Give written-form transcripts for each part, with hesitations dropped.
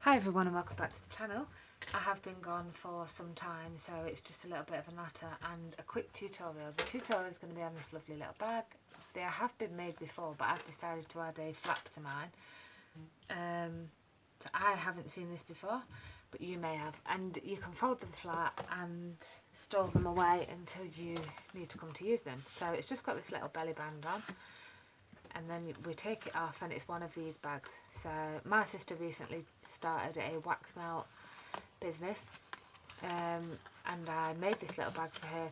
Hi everyone and welcome back to the channel. I have been gone for some time, so it's just a little bit of a natter and a quick tutorial. The tutorial is going to be on this lovely little bag. They have been made before, but I've decided to add a flap to mine. So I haven't seen this before, but you may have. And you can fold them flat and store them away until you need to come to use them. So it's just got this little belly band on. And then we take it off, and it's one of these bags. So my sister recently started a wax melt business, and I made this little bag for her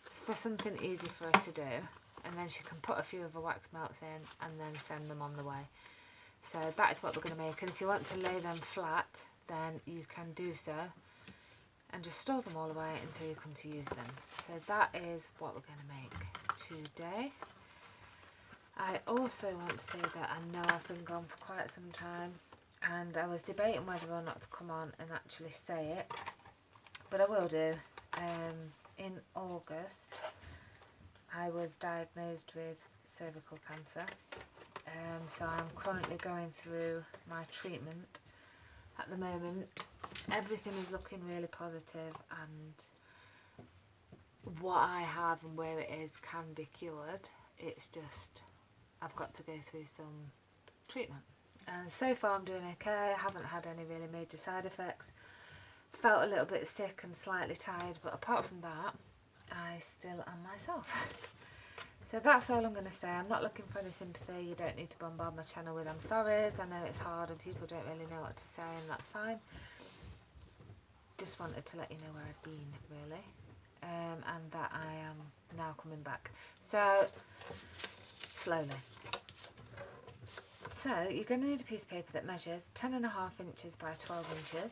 for something easy for her to do, and then she can put a few of her wax melts in and then send them on the way. So that is what we're going to make, and if you want to lay them flat, then you can do so and just store them all away until you come to use them. So that is what we're going to make today. I also want to say that I know I've been gone for quite some time, and I was debating whether or not to come on and actually say it, but I will do. In August I was diagnosed with cervical cancer, so I'm currently going through my treatment at the moment. Everything is looking really positive, and what I have and where it is can be cured. It's just I've got to go through some treatment, and so far I'm doing okay. I haven't had any really major side effects. Felt a little bit sick and slightly tired, but apart from that I still am myself. So that's all I'm going to say. I'm not looking for any sympathy. You don't need to bombard my channel with I'm sorry's. I know it's hard and people don't really know what to say, and that's fine. Just wanted to let you know where I've been, really, and that I am now coming back. So slowly. So you're going to need a piece of paper that measures 10.5 inches by 12 inches,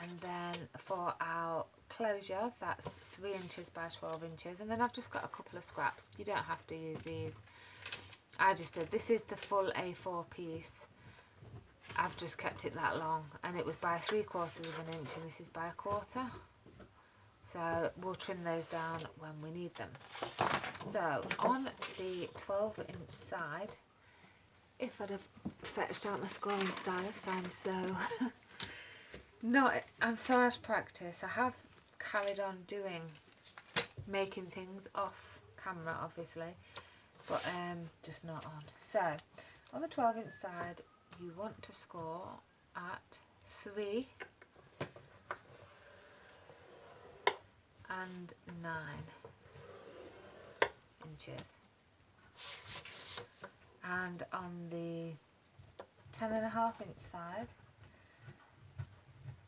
and then for our closure that's 3 inches by 12 inches, and then I've just got a couple of scraps. You don't have to use these. I just did. This is the full A4 piece. I've just kept it that long, and it was by 3/4 of an inch, and this is by 1/4. So we'll trim those down when we need them. So on the 12-inch side, if I'd have fetched out my scoring stylus, I'm so out of practice. I have carried on making things off camera, obviously, but just not on. So on the 12-inch side, you want to score at 3 and 9 inches, and on the 10.5-inch side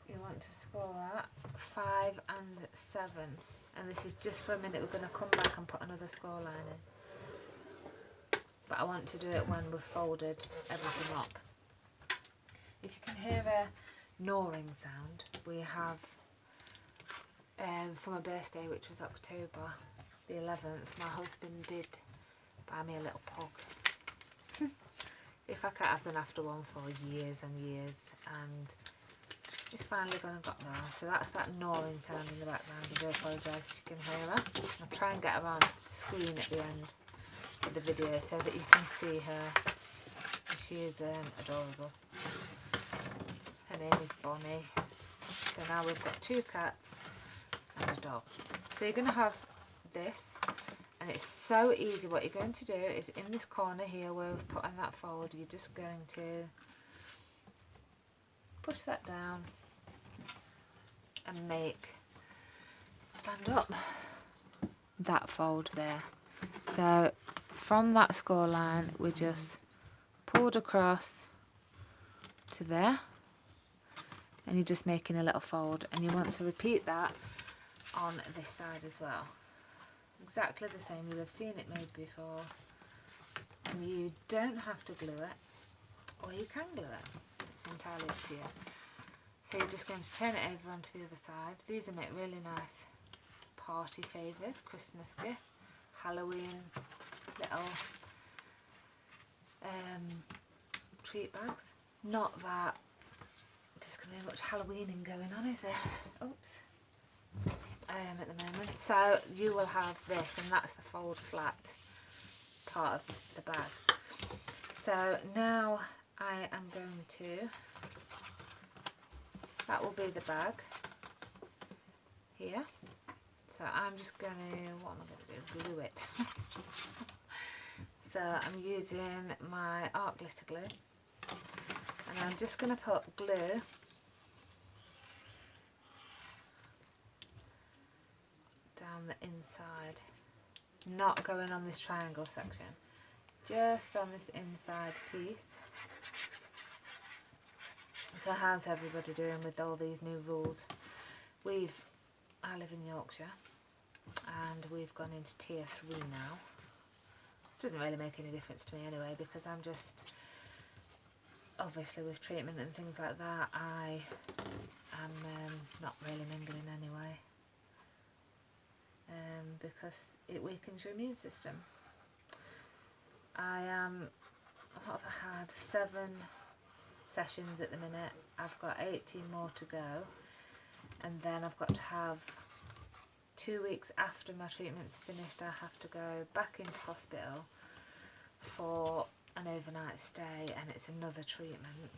you want to score at 5 and 7, and this is just for a minute. We're going to come back and put another score line in, but I want to do it when we've folded everything up. If you can hear a gnawing sound, we have for my birthday, which was October the 11th, my husband did buy me a little pug. If I can't, I've been after one for years and years, and it's finally gone and got there. So that's that gnawing sound in the background. I do apologise if you can hear her. I'll try and get her on the screen at the end of the video so that you can see her. She is adorable. Her name is Bonnie. So now we've got 2 cats and a dog. So you're going to have this, and it's so easy. What you're going to do is in this corner here where we've put on that fold, you're just going to push that down and stand up that fold there. So from that score line we just pulled across to there, and you're just making a little fold, and you want to repeat that on this side as well. Exactly the same. You'll have seen it made before, and you don't have to glue it, or you can glue it. It's entirely up to you. So you're just going to turn it over onto the other side. These are make really nice party favours, Christmas gifts, Halloween little treat bags. Not that there's going to be much Halloweening going on, is there? Oops. At the moment. So you will have this, and that's the fold flat part of the bag. So now I am going to that will be the bag here. So I'm just going to, what am I going to do? Glue it. So I'm using my art glitter glue, and I'm just going to put glue down the inside, not going on this triangle section, just on this inside piece. So how's everybody doing with all these new rules? I live in Yorkshire and we've gone into tier 3 now. It doesn't really make any difference to me anyway, because I'm just, obviously with treatment and things like that, I am not really mingling anyway, because it weakens your immune system. What have I had? 7 sessions at the minute. I've got 18 more to go, and then I've got to have 2 weeks after my treatment's finished, I have to go back into hospital for an overnight stay, and it's another treatment.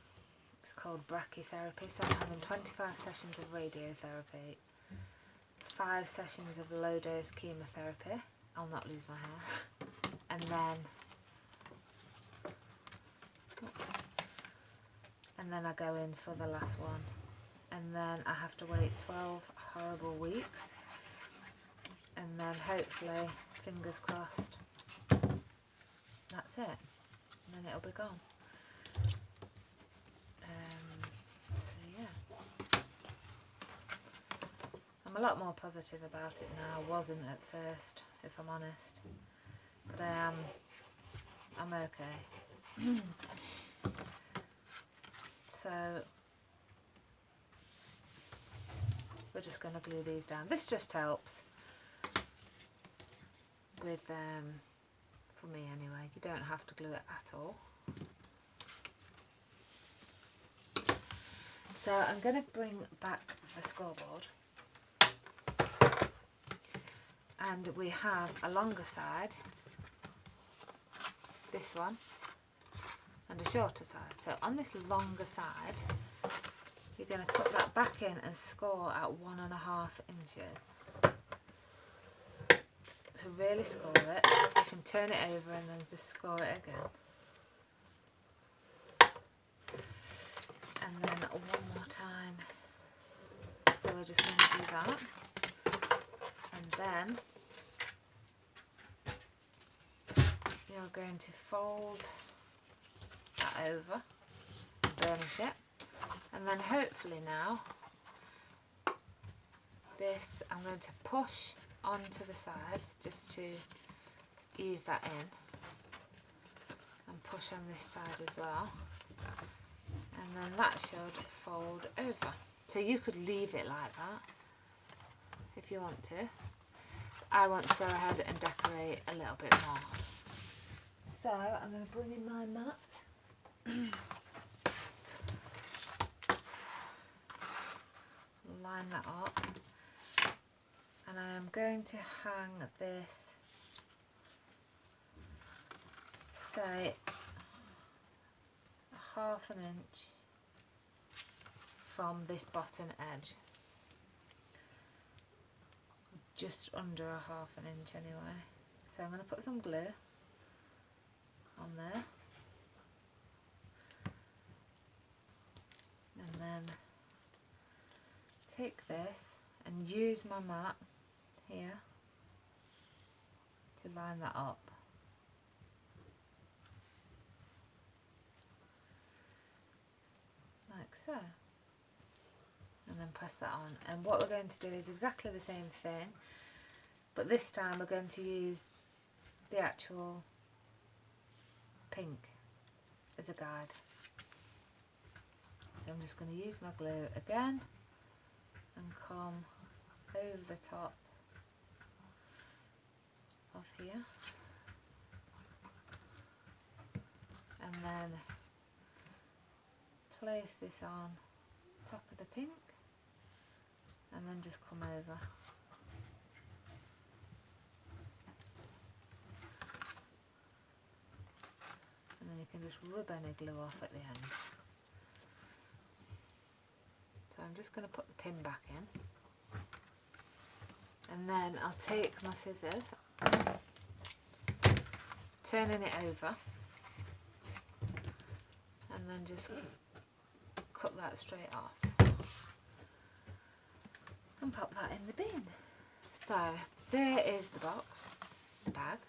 It's called brachytherapy, so I'm having 25 sessions of radiotherapy, 5 sessions of low dose chemotherapy. I'll not lose my hair. And then I go in for the last one, and then I have to wait 12 horrible weeks, and then hopefully, fingers crossed, that's it, and then it'll be gone. So yeah, I'm a lot more positive about it now. I wasn't at first, if I'm honest, but I'm okay. So we're just going to glue these down. This just helps with, for me anyway, you don't have to glue it at all. So I'm going to bring back the scoreboard, and we have a longer side, this one, and a shorter side. So on this longer side, you're going to put that back in and score at 1.5 inches. To really score it, you can turn it over and then just score it again. And then one more time. So we're just going to do that. And then you're going to fold that over, burnish it, and then hopefully now this I'm going to push onto the sides just to ease that in, and push on this side as well, and then that should fold over. So you could leave it like that if you want to. I want to go ahead and decorate a little bit more. So I'm going to bring in my mat, line that up, and I am going to hang this, say, 1/2 inch from this bottom edge, just under 1/2 inch anyway. So I'm going to put some glue on there, and then take this and use my mat here to line that up. Like so. And then press that on. And what we're going to do is exactly the same thing, but this time we're going to use the actual pink as a guide. So I'm just going to use my glue again and come over the top of here, and then place this on top of the pink, and then just come over. And then you can just rub any glue off at the end. So I'm just going to put the pin back in, and then I'll take my scissors, turning it over, and then just cut that straight off and pop that in the bin. So there is the box, the bag,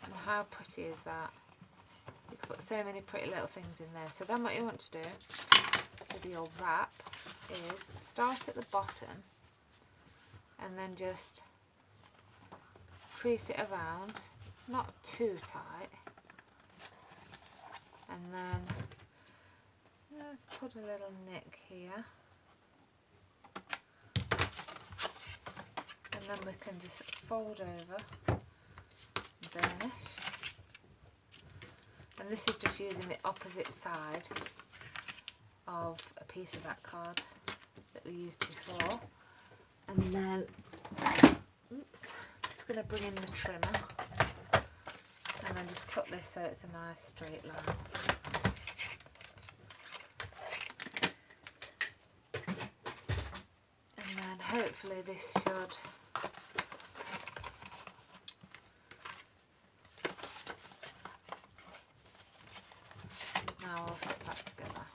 and how pretty is that? You can put so many pretty little things in there. So then what you want to do with your wrap is start at the bottom and then just crease it around, not too tight, and then let's put a little nick here, and then we can just fold over, burnish, and this is just using the opposite side of a piece of that card that we used before. And then, oops, just going to bring in the trimmer and then just cut this so it's a nice straight line. And then hopefully this should now I'll fit that together,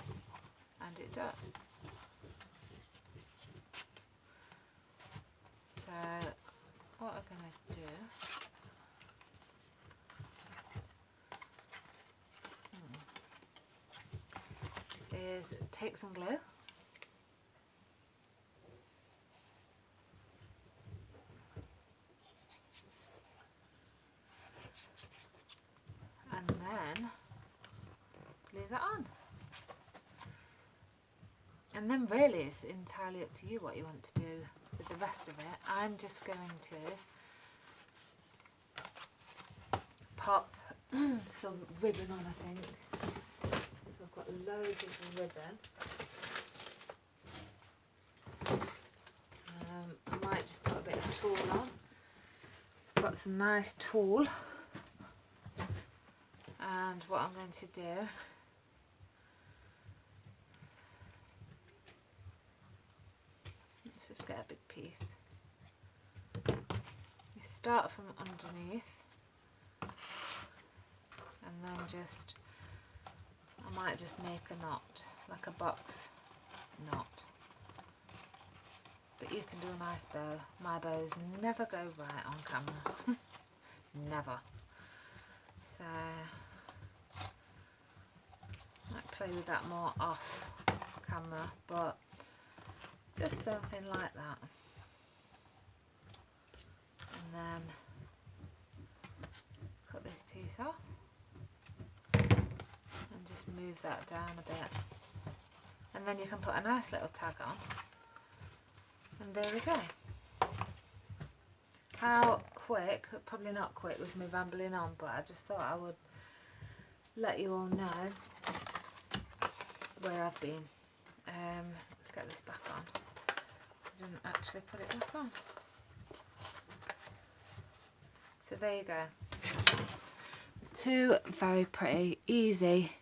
and it does. So what I'm going to do is take some glue and then glue that on. And then really it's entirely up to you what you want to do with the rest of it. I'm just going to pop some ribbon on, I think. So I've got loads of ribbon. I might just put a bit of tulle on. I've got some nice tulle. And what I'm going to do just get a big piece. You start from underneath and then just, I might just make a knot, like a box knot. But you can do a nice bow. My bows never go right on camera. Never. So I might play with that more off camera, but just something like that. And then cut this piece off and just move that down a bit. And then you can put a nice little tag on. And there we go. How quick, probably not quick with me rambling on, but I just thought I would let you all know where I've been. Let's get this back on. I didn't actually put it back on. So there you go. Two very pretty, easy.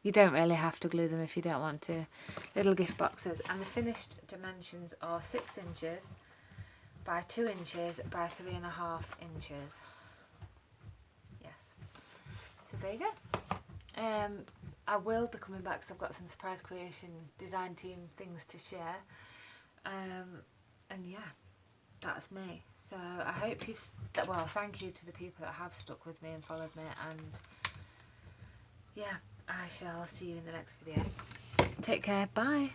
You don't really have to glue them if you don't want to. Little gift boxes, and the finished dimensions are 6 inches by 2 inches by 3.5 inches. Yes. So there you go. I will be coming back because I've got some surprise creation design team things to share. And yeah, that's me. So I hope you've, well, thank you to the people that have stuck with me and followed me, and yeah, I shall see you in the next video. Take care, bye.